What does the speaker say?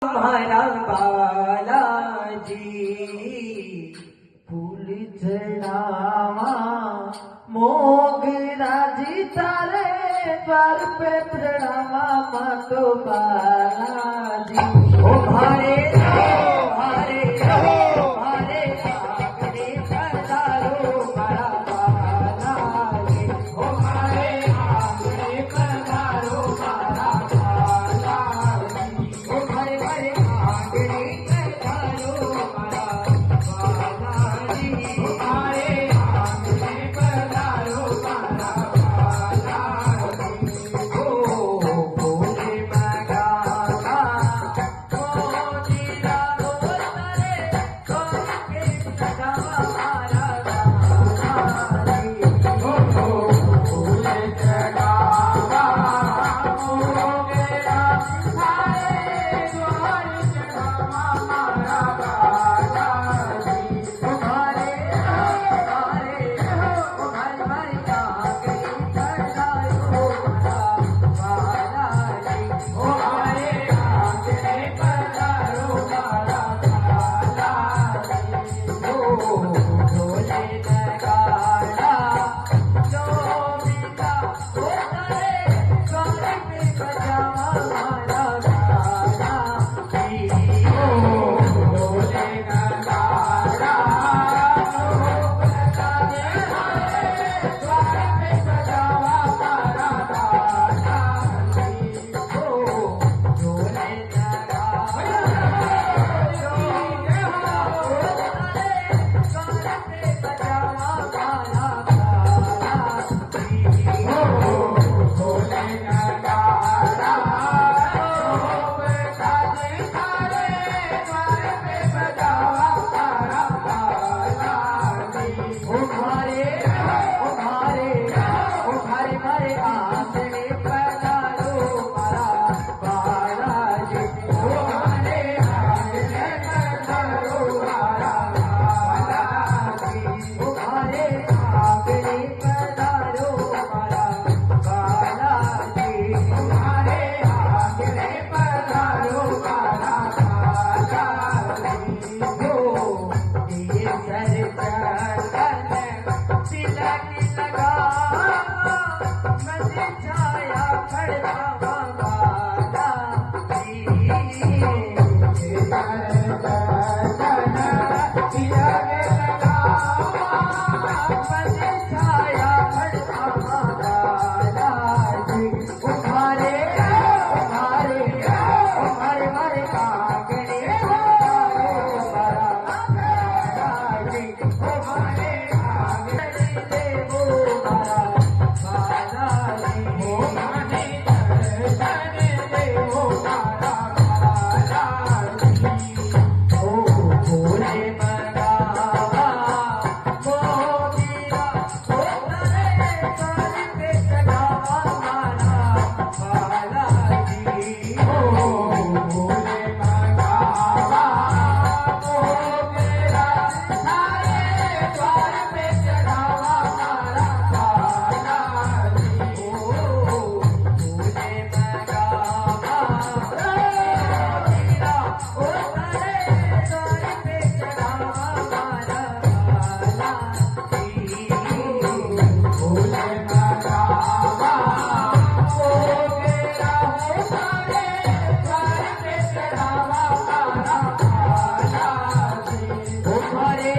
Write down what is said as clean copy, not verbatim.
हमारा बालाजी फूल चढ़ावा मोगराजी तारे द्वार पे चढ़ावा मातो बालाजी ओ भारे भारे भारे आगरे पधारो मारा बालाजी ओ भारे आगरे पधारो मारा बालाजी ओ भारे भारे आगरे पधारो मारा बालाजी ओ भारे आगरे पधारो मारा बालाजी ओ भोले मगाता मोतीला गोतरे कोके सजावा मारा बालाजी ओ भोले जगावा मोगरा हारे द्वार जगावा मारा बालाजी ओ भारे भारे ओ भारे भारे आगे पधारो मारा बालाजी ओ भारे आगे पधारो मारा बालाजी ओ ढोले नगाड़ा चोमिका ओ तारे द्वार पे बजावा मारा बालाजी ओ ढोले नगाड़ा चोमिका द्वार पे बजावा मारा बालाजी ओ ढोले